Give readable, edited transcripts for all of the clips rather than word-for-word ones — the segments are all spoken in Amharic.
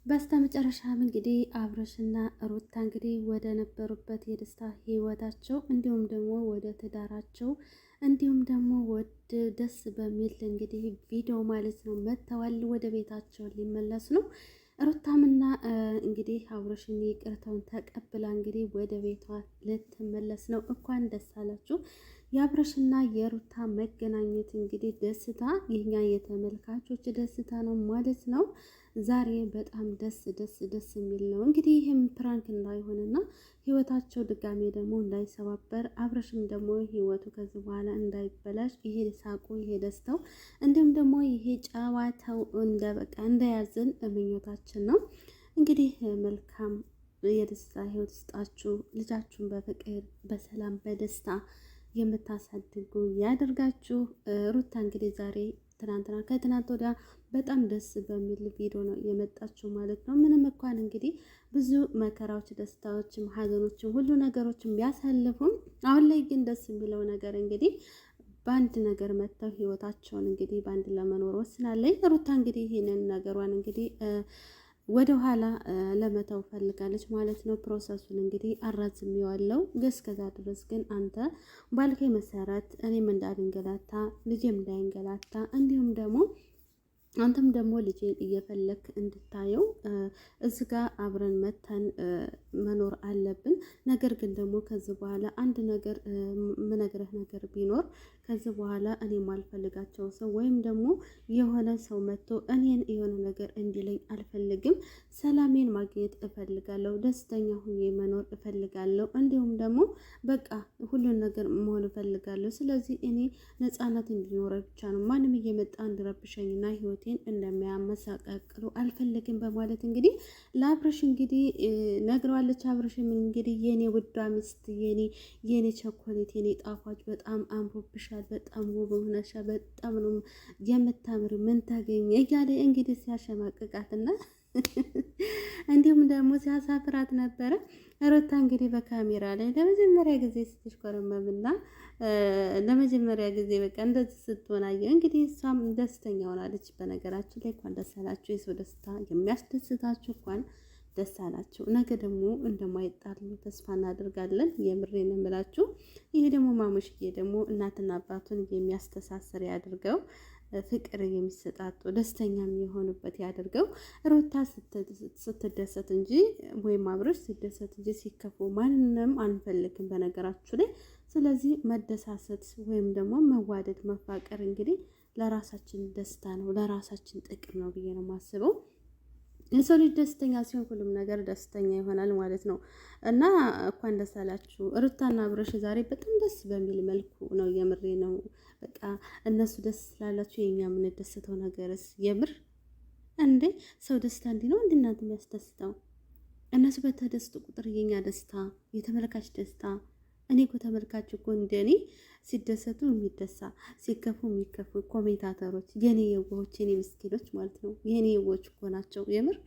በስተመጨረሻም እንግዲህ አብርሽና ሩታ እንግዲህ ወደ ነበሩበት የደስታ ህይወታቸው እንዲሁም ደግሞ ወደ ትዳራቸው እንዲሁም ደግሞ ወደ ደስ በሚል እንግዲህ ቪዲዮ ማለት ነው መጥተዋል። ወደ ቤታቸው ሊመለስ ነው። ሩታምና እንግዲህ አብርሽን ይቅርታውን ተቀብላ እንግዲህ ወደ ቤቷ ልትመለስ ነው። እንኳን ደስ አላችሁ። የአብርሽና የሩታ መገናኘት እንግዲህ ደስታ የኛ የተመልካቾች ደስታ ነው ማለት ነው። ዛሬ በጣም ደስ የሚል ነው። እንግዲህ ይህም ፕራንክ እንዳይሆንና ህይወታቸው ድጋሜ ደግሞ እንዳይሰባበር አብርሽም ደግሞ ህይወቱ ከዚህ በኋላ እንዳይበላሽ ይሄ ሳቁ ይሄ ደስታው እንዲሁም ደግሞ ይሄ ጨዋታው እንደበቃ እንዳያዝን ምኞታችን ነው። እንግዲህ መልካም የደስታ ህይወት ስጣችሁ። ልጃችሁን በፍቅር በሰላም በደስታ የምታሳድጉ ያደርጋችሁ። ሩታ እንግዲህ ዛሬ ትናንትና ከትናንት ወዲያ በጣም ደስ በሚል ቪዲዮ ነው የመጣችው ማለት ነው። ምንም እንኳን እንግዲህ ብዙ መከራዎች፣ ደስታዎችም፣ ሀዘኖችም ሁሉ ነገሮችም ቢያሳልፉም አሁን ላይ ግን ደስ የሚለው ነገር እንግዲህ በአንድ ነገር መጥተው ህይወታቸውን እንግዲህ በአንድ ለመኖር ወስናለኝ። ሩታ እንግዲህ ይህንን ነገሯን እንግዲህ ወደ ኋላ ለመተው ፈልጋለች ማለት ነው። ፕሮሰሱን እንግዲህ አራዝሜዋለሁ። እስከዛ ድረስ ግን አንተ ባልከኝ መሰረት እኔም እንዳልንገላታ ልጄም እንዳይንገላታ እንዲሁም ደግሞ አንተም ደግሞ ልጄን እየፈለክ እንድታየው እዚህ ጋር አብረን መተን መኖር አለብን። ነገር ግን ደግሞ ከዚህ በኋላ አንድ ነገር ምነግርህ ነገር ቢኖር ከዚህ በኋላ እኔ ማልፈልጋቸው ሰው ወይም ደግሞ የሆነ ሰው መጥቶ እኔን የሆነ ነገር እንዲለኝ አልፈልግም። ሰላሜን ማግኘት እፈልጋለሁ። ደስተኛ ሁኜ መኖር እፈልጋለሁ። እንዲሁም ደግሞ በቃ ሁሉን ነገር መሆን እፈልጋለሁ። ስለዚህ እኔ ነፃነት እንዲኖረ ብቻ ነው ማንም እየመጣ እንዲረብሸኝና ህይወቴን እንደሚያመሳቃቅሉ አልፈልግም በማለት እንግዲህ ለአብርሽ እንግዲህ ነግረዋለች። አብርሽም እንግዲህ የኔ ውዷ ሚስት የኔ ቸኮሌት የኔ ጣፋጭ በጣም አምሮብሻል፣ በጣም ውብ ሆነሻል፣ በጣም ነው የምታምር፣ ምን ታገኘ እያለ እንግዲህ ሲያሸማቅቃትና እንዲሁም ደግሞ ሲያሳፍራት ነበረ። ሩታ እንግዲህ በካሜራ ላይ ለመጀመሪያ ጊዜ ስትሽኮረመምና ለመጀመሪያ ጊዜ በቃ እንደዚህ ስትሆን አየሁ። እንግዲህ እሷም ደስተኛ ሆናለች። በነገራችን ላይ እንኳን ደስ አላችሁ። የሰው ደስታ የሚያስደስታችሁ እንኳን ደስ አላችሁ። ነገ ደግሞ እንደማይጣሉ ተስፋ እናደርጋለን። የምሬን እምላችሁ። ይሄ ደግሞ ማሙሽዬ ደግሞ እናትና አባቱን የሚያስተሳስር ያድርገው። ፍቅር የሚሰጣጡ ደስተኛ የሚሆኑበት ያደርገው። ሩታ ስትደሰት እንጂ ወይም አብርሽ ሲደሰት እንጂ ሲከፉ ማንንም አንፈልግም በነገራችሁ ላይ። ስለዚህ መደሳሰት ወይም ደግሞ መዋደድ መፋቀር እንግዲህ ለራሳችን ደስታ ነው፣ ለራሳችን ጥቅም ነው ብዬ ነው የማስበው። የሰው ልጅ ደስተኛ ሲሆን ሁሉም ነገር ደስተኛ ይሆናል ማለት ነው። እና እንኳን ደስ አላችሁ ሩታና አብርሽ ዛሬ በጣም ደስ በሚል መልኩ ነው። የምሬ ነው። በቃ እነሱ ደስ ስላላችሁ የኛ የምንደስተው ነገርስ የምር እንዴ ሰው ደስታ እንዲህ ነው እንዴ እናንተ የሚያስደስተው? እነሱ በተደስቱ ቁጥር የኛ ደስታ የተመልካች ደስታ። እኔ እኮ ተመልካች እኮ እንደኔ ሲደሰቱ የሚደሳ ሲከፉ የሚከፉ ኮሜንታተሮች የኔ የዋሆች የኔ ምስኪኖች ማለት ነው። የኔ የዋሆች እኮ ናቸው የምር።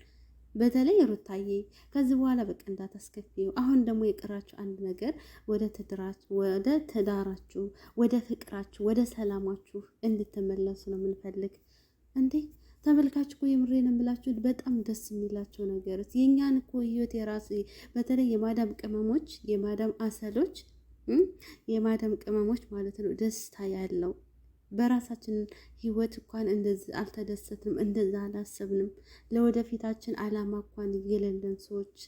በተለይ ሩታዬ ከዚህ በኋላ በቃ እንዳታስከፊው። አሁን ደግሞ የቀራችሁ አንድ ነገር ወደ ትዳራችሁ፣ ወደ ፍቅራችሁ፣ ወደ ሰላማችሁ እንድትመለሱ ነው የምንፈልግ። እንዴ ተመልካች እኮ የምሬን የምላችሁ በጣም ደስ የሚላቸው ነገር የእኛን እኮ ህይወት የራስ በተለይ የማዳም ቅመሞች የማዳም አሰሎች የማዳም ቅመሞች ማለት ነው ደስታ ያለው በራሳችን ህይወት እንኳን እንደዚህ አልተደሰትንም፣ እንደዛ አላሰብንም። ለወደፊታችን አላማ እንኳን የሌለን ሰዎች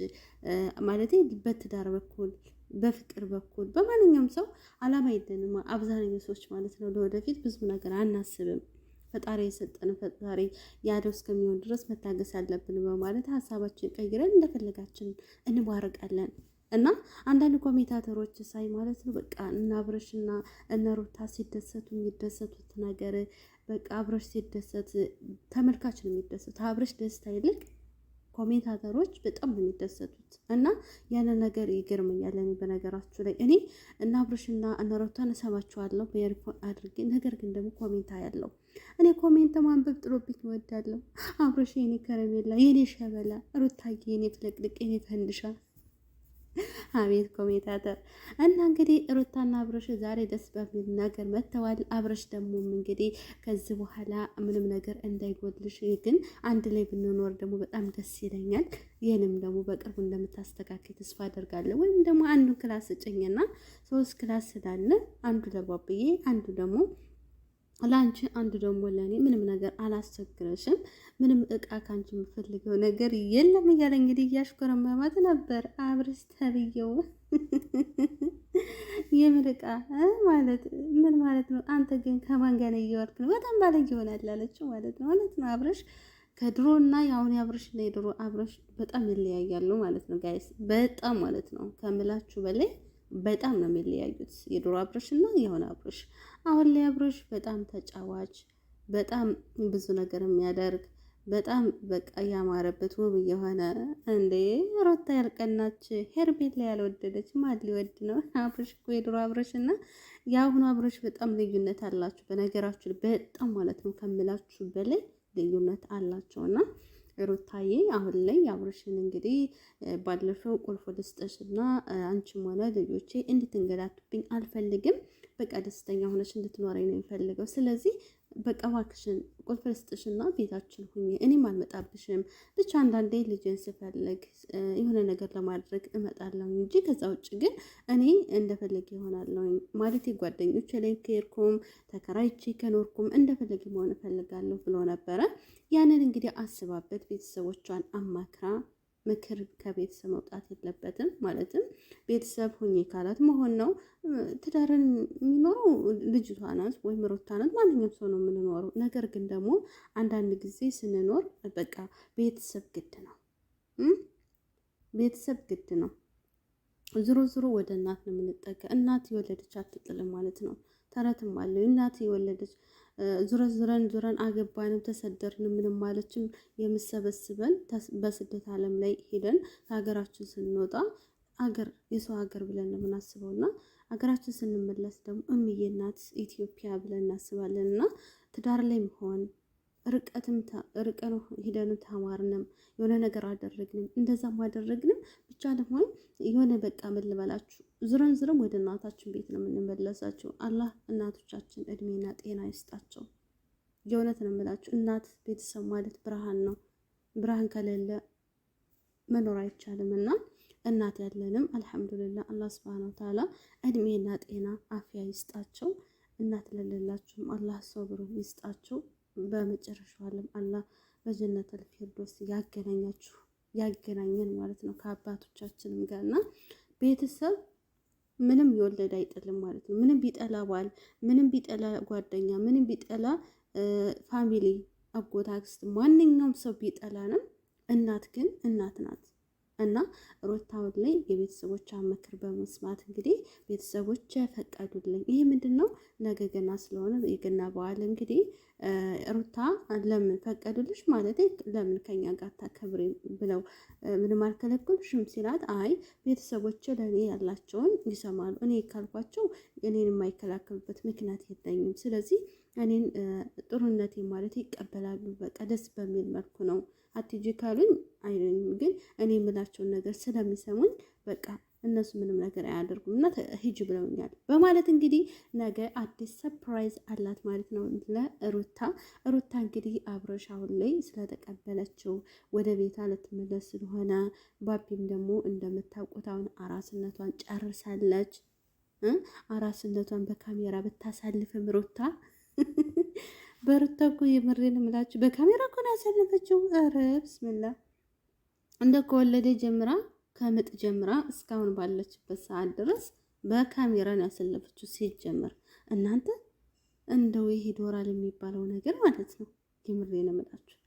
ማለት በትዳር በኩል በፍቅር በኩል በማንኛውም ሰው አላማ የለንም አብዛኛው ሰዎች ማለት ነው። ለወደፊት ብዙ ነገር አናስብም። ፈጣሪ የሰጠን ፈጣሪ ያለው እስከሚሆን ድረስ መታገስ አለብን በማለት ሀሳባችን ቀይረን እንደፈለጋችን እንባርቃለን። እና አንዳንድ ኮሜንታተሮች ሳይ ማለት ነው በቃ እነ አብርሽና እነ ሩታ ሲደሰቱ የሚደሰቱት ነገር በቃ አብርሽ ሲደሰት ተመልካች ነው የሚደሰት። አብርሽ ደስታ ይልቅ ኮሜንታተሮች በጣም ነው የሚደሰቱት። እና ያንን ነገር ይገርመኛል። እኔ በነገራችሁ ላይ እኔ እነ አብርሽና እነ ሩታን እሰማቸዋለሁ በኤርፎን አድርጌ፣ ነገር ግን ደግሞ ኮሜንታ ያለው እኔ ኮሜንት ማንበብ ጥሎብኝ እወዳለሁ። አብርሽ የኔ ከረሜላ፣ የኔ ሸበላ፣ ሩታዬ የኔ ፍለቅልቅ፣ የኔ ፈንድሻ አቤት ኮሜንታተር እና እንግዲህ ሩታና አብረሽ ዛሬ ደስ በሚል ነገር መጥተዋል። አብረሽ ደግሞ እንግዲህ ከዚህ በኋላ ምንም ነገር እንዳይጎድልሽ፣ ግን አንድ ላይ ብንኖር ደግሞ በጣም ደስ ይለኛል። ይህንም ደግሞ በቅርቡ እንደምታስተካክል ተስፋ አደርጋለሁ። ወይም ደግሞ አንዱን ክላስ ስጭኝና 3 ክላስ ስላለ አንዱ ለባብዬ አንዱ ደግሞ ለአንቺ አንዱ ደግሞ ለእኔ ምንም ነገር አላስቸግረሽም፣ ምንም እቃ ካንቺ የምፈልገው ነገር የለም እያለ እንግዲህ እያሽኮረመማት ነበር አብርሽ ተብዬው። የምን እቃ ማለት ምን ማለት ነው? አንተ ግን ከማን ጋር እየዋልክ ነው? በጣም ባለጌ ይሆናል አለችው ማለት ነው። እውነት ነው አብርሽ ከድሮና የአሁን አብርሽና የድሮ አብርሽ በጣም ይለያያሉ ማለት ነው ጋይስ፣ በጣም ማለት ነው ከምላችሁ በላይ በጣም ነው የሚለያዩት የድሮ አብርሽ እና የሆነ አብርሽ። አሁን ላይ አብርሽ በጣም ተጫዋች፣ በጣም ብዙ ነገር የሚያደርግ በጣም በቃ ያማረበት ውብ የሆነ እንዴ ሩታ ያልቀናች ሄርሜላ ያልወደደች ማን ሊወድ ነው? አብርሽ እኮ የድሮ አብርሽ እና የአሁኑ አብርሽ በጣም ልዩነት አላችሁ። በነገራችሁ በጣም ማለት ነው ከምላችሁ በላይ ልዩነት አላቸውና ሩታዬ አሁን ላይ አብርሽን እንግዲህ ባለፈው ቁልፍ ልስጥሽና አንቺም ሆነ ልጆቼ እንድትንገላቱብኝ አልፈልግም። በቃ ደስተኛ ሆነሽ እንድትኖረኝ ነው የሚፈልገው። ስለዚህ በቃ እባክሽን ቁልፍ ልስጥሽና ቤታችን ሁኚ፣ እኔም አልመጣብሽም። ብቻ አንዳንዴ ልጅን ስፈልግ የሆነ ነገር ለማድረግ እመጣለሁ እንጂ ከዛ ውጭ ግን እኔ እንደፈለግ ይሆናለሁ ማለት ጓደኞች ላይ ከሄድኩም ተከራይቼ ከኖርኩም እንደፈለግ መሆን እፈልጋለሁ ብሎ ነበረ። ያንን እንግዲህ አስባበት ቤተሰቦቿን አማክራ ምክር ከቤተሰብ መውጣት የለበትም። ማለትም ቤተሰብ ሁኚ ካላት መሆን ነው። ትዳርን የሚኖረው ልጅቷ ናት ወይም ሩታ ናት። ማንኛውም ሰው ነው የምንኖረው። ነገር ግን ደግሞ አንዳንድ ጊዜ ስንኖር በቃ ቤተሰብ ግድ ነው። ቤተሰብ ግድ ነው። ዞሮ ዞሮ ወደ እናት ነው የምንጠጋ። እናት የወለደች አትጥልም ማለት ነው። ተረትም አለው እናት የወለደች ዙረን አገባንም ተሰደርን ምንም ማለችም የምሰበስበን በስደት ዓለም ላይ ሄደን ከሀገራችን ስንወጣ አገር የሰው ሀገር ብለን ነው የምናስበው እና ሀገራችን ስንመለስ ደግሞ እምዬ እናት ኢትዮጵያ ብለን እናስባለን። እና ትዳር ላይ መሆን ርቀን ሄደን ተማርንም የሆነ ነገር አደረግንም እንደዛም አደረግንም ብቻ ደግሞ የሆነ በቃ ምን ልበላችሁ ዙረን ወደ እናታችን ቤት ነው የምንመለሳቸው። አላህ እናቶቻችን እድሜና ጤና ይስጣቸው። የእውነት ነው የምላችሁ። እናት ቤተሰብ ማለት ብርሃን ነው። ብርሃን ከሌለ መኖር አይቻልም። እና እናት ያለንም አልሐምዱሊላህ አላህ ሱብሃነሁ ወተዓላ እድሜና ጤና አፍያ ይስጣቸው። እናት ለሌላችሁም አላህ ሶብር ይስጣቸው። በመጨረሻው ዓለም አላህ በጀነተል ፊርዶስ ያገናኘን ማለት ነው ከአባቶቻችንም ጋርና ቤተሰብ ምንም የወለደ አይጥልም ማለት ነው። ምንም ቢጠላ ባል፣ ምንም ቢጠላ ጓደኛ፣ ምንም ቢጠላ ፋሚሊ፣ አጎት፣ አክስት ማንኛውም ሰው ቢጠላንም እናት ግን እናት ናት። እና ሩታውን ላይ የቤተሰቦቿ ምክር በመስማት እንግዲህ ቤተሰቦች ፈቀዱልኝ። ይሄ ምንድነው ነገ ገና ስለሆነ የገና በዓል እንግዲህ ሩታ ለምን ፈቀዱልሽ ማለት ለምን ከኛ ጋር ታከብሪ ብለው ምንም አልከለከሉሽም ሲላት፣ አይ ቤተሰቦች ለእኔ ያላቸውን ይሰማሉ። እኔ ካልኳቸው እኔን የማይከላከሉበት ምክንያት የለኝም። ስለዚህ እኔን ጥሩነቴ ማለት ይቀበላሉ። በቃ ደስ በሚል መልኩ ነው። አትጂ ካሉኝ አይለኝም፣ ግን እኔ የምላቸውን ነገር ስለሚሰሙኝ በቃ እነሱ ምንም ነገር አያደርጉም እና ሂጂ ብለውኛል በማለት እንግዲህ ነገ አዲስ ሰርፕራይዝ አላት ማለት ነው ለሩታ። ሩታ እንግዲህ አብርሽ አሁን ላይ ስለተቀበለችው ወደ ቤቷ ልትመለስ ስለሆነ ባቢም ደግሞ እንደምታውቁት አሁን አራስነቷን ጨርሳለች። አራስነቷን በካሜራ ብታሳልፍም ሩታ በሩታ እኮ የምሬን እምላችሁ በካሜራ እኮ ነው ያሳለፈችው። ኧረ ብስምላ እንደ ከወለደ ጀምራ ከምጥ ጀምራ እስካሁን ባለችበት ሰዓት ድረስ በካሜራ ነው ያሳለፈችው። ሲጀምር እናንተ እንደው ይሄ ዶራል የሚባለው ነገር ማለት ነው። የምሬን እምላችሁ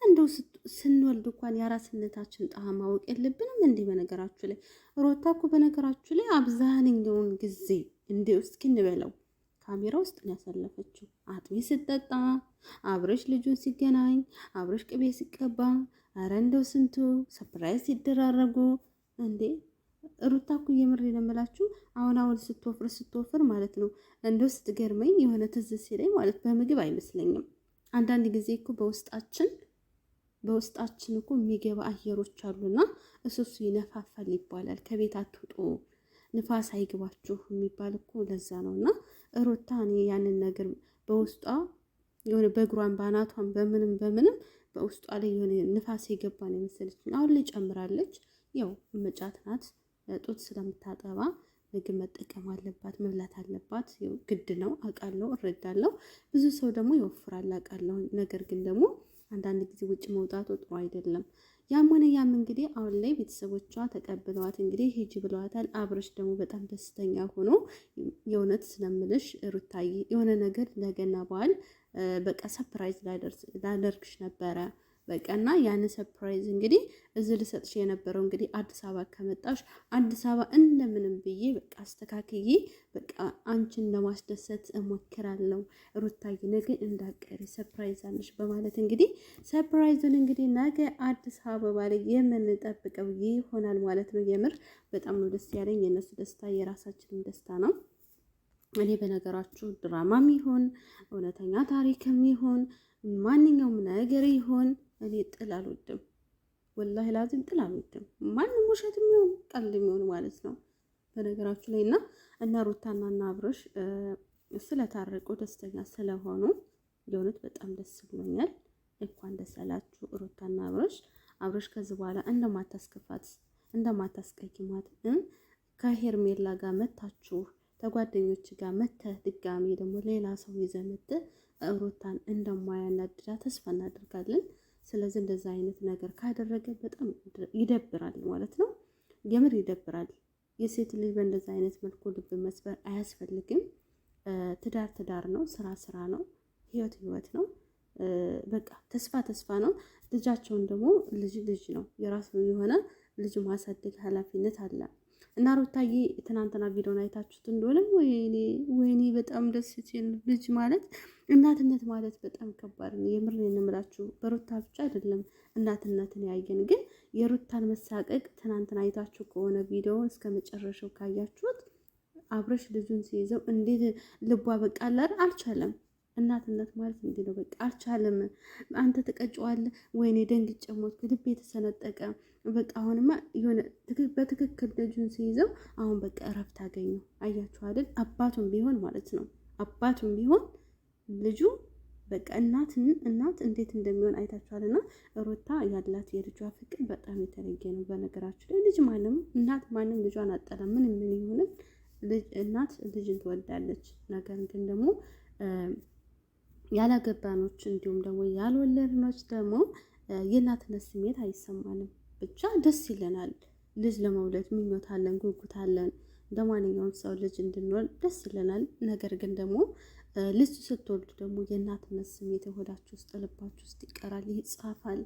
እንደው ስንወልድ እንኳን የአራስነታችን ጣዕም ማወቅ የለብንም እንዲህ። በነገራችሁ ላይ ሩታ እኮ በነገራችሁ ላይ አብዛኛውን ጊዜ እንደው እስኪ እንበለው ካሜራ ውስጥ ነው ያሳለፈችው። አጥሚ ስትጠጣ፣ አብርሽ ልጁን ሲገናኝ፣ አብርሽ ቅቤ ሲቀባ፣ ኧረ እንደው ስንቱ ሰርፕራይዝ ሲደራረጉ እንዴ! ሩታ እኮ የምሬን እምላችሁ አሁን ስትወፍር ማለት ነው እንደው ስትገርመኝ የሆነ ትዝ ሲለኝ ማለት በምግብ አይመስለኝም። አንዳንድ ጊዜ እኮ በውስጣችን በውስጣችን እኮ የሚገባ አየሮች አሉና እሱሱ ይነፋፋል ይባላል። ከቤት አትውጡ ንፋስ አይግባችሁ የሚባል እኮ ለዛ ነው። እና ሩታ እኔ ያንን ነገር በውስጧ የሆነ በእግሯን በአናቷን በምንም በውስጧ ላይ የሆነ ንፋስ የገባ ነው የመሰለችኝ። አሁን ላይ ጨምራለች። ያው መጫት ናት፣ ጡት ስለምታጠባ ምግብ መጠቀም አለባት፣ መብላት አለባት። ግድ ነው አውቃለሁ፣ እረዳለሁ። ብዙ ሰው ደግሞ ይወፍራል አውቃለሁ። ነገር ግን ደግሞ አንዳንድ ጊዜ ውጭ መውጣቱ ጥሩ አይደለም። ያም ሆነ ያም እንግዲህ አሁን ላይ ቤተሰቦቿ ተቀብለዋት እንግዲህ ሂጂ ብለዋታል። አብርሽ ደግሞ በጣም ደስተኛ ሆኖ የእውነት ስለምልሽ ሩታዬ የሆነ ነገር ለገና በዓል በቃ ሰፕራይዝ ላደርግሽ ነበረ በቃና ያን ሰርፕራይዝ እንግዲህ እዚህ ልሰጥሽ የነበረው እንግዲህ አዲስ አበባ ከመጣሽ አዲስ አበባ እንደምንም ብዬ በቃ አስተካክዬ በቃ አንቺን ለማስደሰት እሞክራለሁ። ሩታዬ ነገ እንዳቀሪ ሰርፕራይዝ አለሽ በማለት እንግዲህ ሰርፕራይዙን እንግዲህ ነገ አዲስ አበባ ላይ የምንጠብቀው ይሆናል ማለት ነው። የምር በጣም ነው ደስ ያለኝ። የእነሱ ደስታ የራሳችንም ደስታ ነው። እኔ በነገራችሁ ድራማም ይሆን እውነተኛ ታሪክም ይሆን ማንኛውም ነገር ይሆን እኔ ጥል አልወድም። ወላሂ ላዚም ጥል አልወድም። ማንም ውሸት የሚሆን ቀልድ የሚሆን ማለት ነው በነገራችሁ ላይ እና ሩታና እና አብርሽ ስለታረቁ ደስተኛ ስለሆኑ የእውነት በጣም ደስ ብሎኛል። እንኳን ደስ አላችሁ ሩታና አብርሽ። አብርሽ ከዚህ በኋላ እንደማታስከፋት እንደማታስቀይማት ከሄርሜላ ጋር መታችሁ ተጓደኞች ጋር መተህ ድጋሚ ደግሞ ሌላ ሰው ይዘህ መተህ ሩታን እንደማያናድዳ ተስፋ እናደርጋለን። ስለዚህ እንደዛ አይነት ነገር ካደረገ በጣም ይደብራል ማለት ነው። የምር ይደብራል። የሴት ልጅ በእንደዛ አይነት መልኩ ልብ መስበር አያስፈልግም። ትዳር ነው፣ ስራ ነው፣ ህይወት ነው። በቃ ተስፋ ነው። ልጃቸውን ደግሞ ልጅ ነው፣ የራሱ የሆነ ልጅ ማሳደግ ኃላፊነት አለ። እና ሩታዬ ትናንትና ቪዲዮን አይታችሁት እንደሆነ ወይኔ በጣም ደስ ሲል ልጅ ማለት እናትነት ማለት በጣም ከባድ ነው። የምሬን እምላችሁ በሩታ ብቻ አይደለም እናትነትን ያየን፣ ግን የሩታን መሳቀቅ ትናንትና አይታችሁ ከሆነ ቪዲዮውን እስከ መጨረሻው ካያችሁት አብርሽ ልጁን ሲይዘው እንዴት ልቧ በቃ አልቻለም። እናትነት ማለት እንዲህ ነው። በቃ አልቻለም። አንተ ትቀጭዋለህ። ወይኔ ደንግጬ ሞትኩ፣ ልቤ የተሰነጠቀ በቃ አሁንማ የሆነ በትክክል ልጁን ሲይዘው አሁን በቃ እረፍት አገኘው። አያችሁ አይደል? አባቱም ቢሆን ማለት ነው አባቱም ቢሆን ልጁ በቃ እናት እንዴት እንደሚሆን አይታችኋልና ሩታ ያላት የልጇ ፍቅር በጣም የተለየ ነው። በነገራችሁ ላይ ልጅ እናት ማንም ልጇን አጠላ ምንም ምን ይሆንም እናት ልጅን ትወዳለች። ነገር ግን ደግሞ ያላገባኖች እንዲሁም ደግሞ ያልወለድኖች ደግሞ የእናትነት ስሜት አይሰማንም። ብቻ ደስ ይለናል። ልጅ ለመውለድ ምኞት አለን፣ ጉጉት አለን። እንደ ማንኛውም ሰው ልጅ እንድንወልድ ደስ ይለናል። ነገር ግን ደግሞ ልጅ ስትወልዱ ደግሞ የእናትነት ስሜት ሆዳችሁ ውስጥ ልባችሁ ውስጥ ይቀራል፣ ይጻፋል።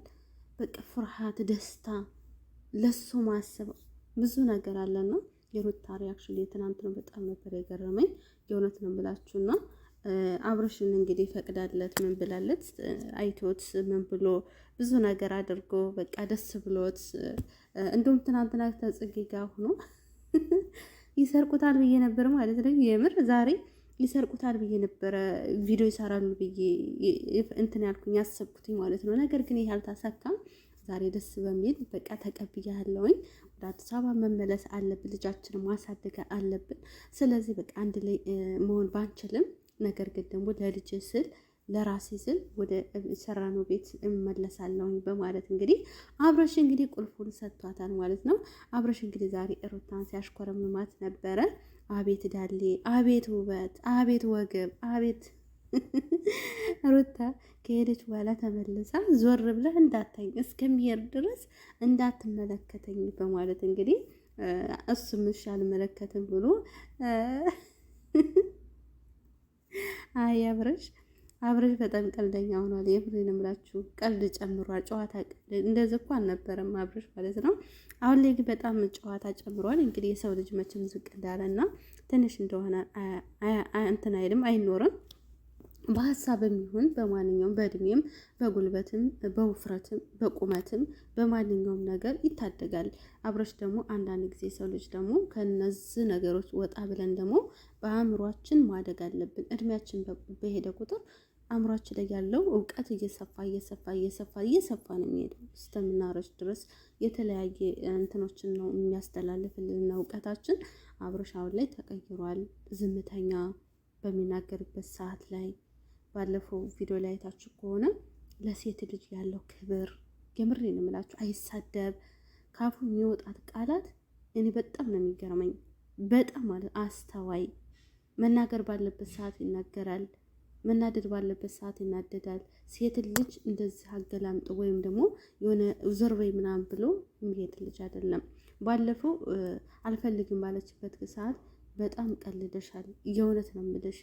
በቃ ፍርሃት፣ ደስታ፣ ለሱ ማሰብ ብዙ ነገር አለና የሩታ ሪያክሽን የትናንት ነው በጣም ነበር የገረመኝ። የእውነት ነው ብላችሁና አብርሽን እንግዲህ ፈቅዳለት ምን ብላለት አይቶት ምን ብሎ ብዙ ነገር አድርጎ በቃ ደስ ብሎት እንዲሁም ትናንትና ተጽጌ ጋር ሆኖ ይሰርቁታል ብዬ ነበር ማለት ነው። የምር ዛሬ ይሰርቁታል ብዬ ነበረ፣ ቪዲዮ ይሰራሉ ብዬ እንትን ያልኩኝ ያሰብኩትኝ ማለት ነው። ነገር ግን ይሄ አልተሳካም። ዛሬ ደስ በሚል በቃ ተቀብያለሁኝ። ወደ አዲስ አበባ መመለስ አለብን፣ ልጃችንን ማሳደግ አለብን። ስለዚህ በቃ አንድ ላይ መሆን ባንችልም ነገር ግን ደግሞ ለልጅ ስል ለራሴ ስል ወደ ሰራነው ቤት እመለሳለሁኝ በማለት እንግዲህ አብርሽ እንግዲህ ቁልፉን ሰጥቷታል ማለት ነው። አብርሽ እንግዲህ ዛሬ ሩታን ሲያሽኮረምማት ነበረ። አቤት ዳሌ፣ አቤት ውበት፣ አቤት ወገብ፣ አቤት ሩታ ከሄደች በኋላ ተመልሳ ዞር ብለህ እንዳታኝ እስከሚሄድ ድረስ እንዳትመለከተኝ በማለት እንግዲህ እሱም እሺ አልመለከትም ብሎ አይ አብርሽ በጣም ቀልደኛ ሆኗል። የምሬን እምላችሁ ቀልድ ጨምሯል። ጨዋታ እንደዚህ እኮ አልነበረም አብርሽ ማለት ነው። አሁን ላይ ግን በጣም ጨዋታ ጨምሯል። እንግዲህ የሰው ልጅ መቼም ዝቅ እንዳለና ትንሽ እንደሆነ እንትን አይልም አይኖርም። በሀሳብም ይሁን በማንኛውም በእድሜም በጉልበትም በውፍረትም በቁመትም በማንኛውም ነገር ይታደጋል። አብርሽ ደግሞ አንዳንድ ጊዜ ሰው ልጅ ደግሞ ከነዚህ ነገሮች ወጣ ብለን ደግሞ በአእምሯችን ማደግ አለብን። እድሜያችን በሄደ ቁጥር አእምሯችን ላይ ያለው እውቀት እየሰፋ ነው የሚሄደው እስከምናረጅ ድረስ የተለያየ እንትኖችን ነው የሚያስተላልፍልን እውቀታችን። አብርሽ አሁን ላይ ተቀይሯል። ዝምተኛ በሚናገርበት ሰዓት ላይ ባለፈው ቪዲዮ ላይ አይታችሁ ከሆነ ለሴት ልጅ ያለው ክብር የምሬን እምላችሁ አይሳደብ። ካፉ የሚወጣት ቃላት እኔ በጣም ነው የሚገርመኝ። በጣም ማለት አስተዋይ፣ መናገር ባለበት ሰዓት ይናገራል፣ መናደድ ባለበት ሰዓት ይናደዳል። ሴት ልጅ እንደዚህ አገላምጦ ወይም ደግሞ የሆነ ዞር በይ ምናምን ብሎ የሚሄድ ልጅ አይደለም። ባለፈው አልፈልግም ባለችበት ሰዓት በጣም ቀልደሻል፣ የእውነት ነው የምልሽ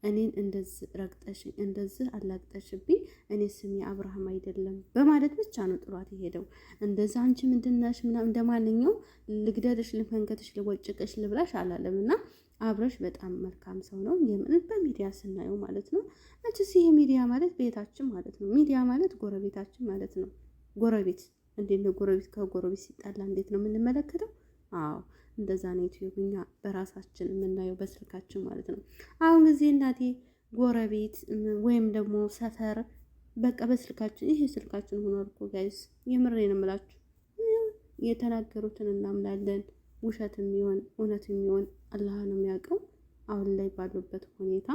እኔን እንደዚህ ረግጠሽኝ እንደዚህ አላግጠሽብኝ እኔ ስሜ አብርሃም አይደለም በማለት ብቻ ነው ጥሏት የሄደው። እንደዛ አንቺ ምንድነሽ ምናምን እንደማንኛውም ልግደልሽ፣ ልፈንከትሽ፣ ልወጭቅሽ፣ ልብላሽ አላለም። እና አብርሽ በጣም መልካም ሰው ነው የምን በሚዲያ ስናየው ማለት ነው። መቼስ ይሄ ሚዲያ ማለት ቤታችን ማለት ነው። ሚዲያ ማለት ጎረቤታችን ማለት ነው። ጎረቤት እንዴት ነው ጎረቤት ከጎረቤት ሲጣላ እንዴት ነው የምንመለከተው? አዎ እንደዛ ነው ዩቲዩብ እኛ በራሳችን የምናየው በስልካችን ማለት ነው። አሁን ጊዜ እናቴ ጎረቤት ወይም ደግሞ ሰፈር በቃ በስልካችን ይሄ ስልካችን ሆኗል እኮ ጋይስ፣ የምሬን እምላችሁ የተናገሩትን እናምናለን። ውሸት የሚሆን እውነት የሚሆን አላህ ነው የሚያውቀው። አሁን ላይ ባሉበት ሁኔታ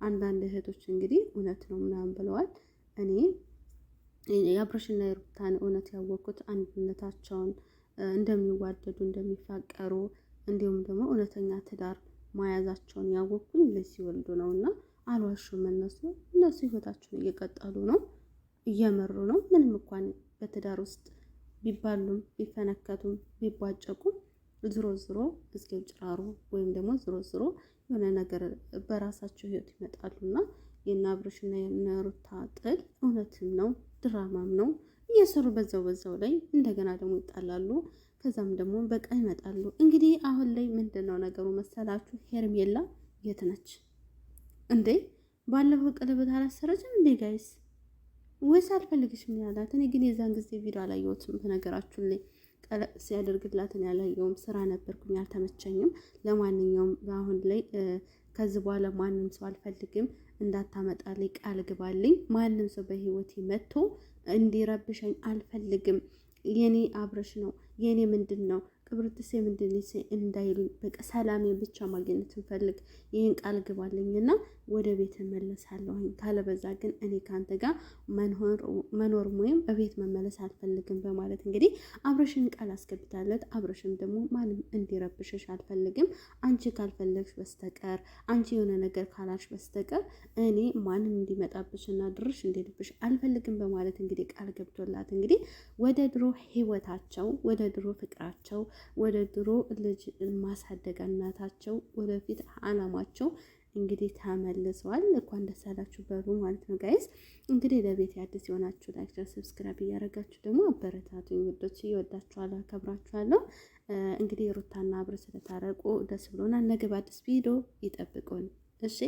አንዳንድ እህቶች እንግዲህ እውነት ነው ምናምን ብለዋል። እኔ የአብርሽና የሩታን እውነት ያወቅኩት አንድነታቸውን እንደሚዋደዱ እንደሚፋቀሩ እንዲሁም ደግሞ እውነተኛ ትዳር መያዛቸውን ያወቅኩኝ ልጅ ሲወልዱ ነው። እና አልዋሹም። እነሱ ህይወታቸውን እየቀጠሉ ነው፣ እየመሩ ነው። ምንም እንኳን በትዳር ውስጥ ቢባሉም ቢፈነከቱም ቢቧጨቁም ዝሮ ዝሮ እዝጌው ጭራሩ ወይም ደግሞ ዝሮ የሆነ ነገር በራሳቸው ህይወት ይመጣሉና የእነ አብርሽና የእነ ሩታ ጥል እውነትም ነው ድራማም ነው እየሰሩ በዛው ላይ እንደገና ደግሞ ይጣላሉ። ከዛም ደግሞ በቃ ይመጣሉ። እንግዲህ አሁን ላይ ምንድነው ነገሩ መሰላችሁ? ሄርሜላ የት ነች እንዴ? ባለፈው ቀለበት አላሰረችም እንዴ ጋይስ? ወይስ አልፈልግሽም ያላት? እኔ ግን የዛን ጊዜ ቪዲዮ አላየሁትም። በነገራችሁ ላይ ቀለበት ሲያደርግላትን ያላየውም ስራ ነበርኩኝ፣ አልተመቸኝም። ለማንኛውም አሁን ላይ ከዚህ በኋላ ማንም ሰው አልፈልግም፣ እንዳታመጣልኝ ቃል ግባልኝ። ማንም ሰው በህይወቴ መጥቶ እንዲረብሸኝ አልፈልግም። የኔ አብርሽ ነው የኔ ምንድን ነው ቅብርትሴ ምንድን እንዳይሉኝ በቃ ሰላሜ ብቻ ማግኘት እንፈልግ። ይህን ቃል ግባልኝና ወደ ቤት እመለሳለሁኝ። ካለበዛ ግን እኔ ካንተ ጋር መኖር ወይም በቤት መመለስ አልፈልግም በማለት እንግዲህ አብርሽን ቃል አስገብታለት፣ አብርሽም ደግሞ ማንም እንዲረብሽሽ አልፈልግም፣ አንቺ ካልፈለግሽ በስተቀር አንቺ የሆነ ነገር ካላሽ በስተቀር እኔ ማንም እንዲመጣብሽና ድርሽ እንዲልብሽ አልፈልግም በማለት እንግዲህ ቃል ገብቶላት እንግዲህ ወደ ድሮ ህይወታቸው ወደ ድሮ ፍቅራቸው ወደ ድሮ ልጅ ማሳደግ እናታቸው ወደፊት አላማቸው እንግዲህ ተመልሰዋል። እንኳን ደስ አላችሁ በሉ ማለት ነው ጋይስ። እንግዲህ ለቤት አዲስ የሆናችሁ ላይክ፣ ሰብስክራይብ እያደረጋችሁ ደግሞ አበረታቱኝ ውዶች። እወዳችኋለሁ፣ አከብራችኋለሁ። እንግዲህ ሩታና አብርሽ ስለታረቁ ደስ ብሎናል። ነገ በአዲስ ቪዲዮ ይጠብቁን እሺ።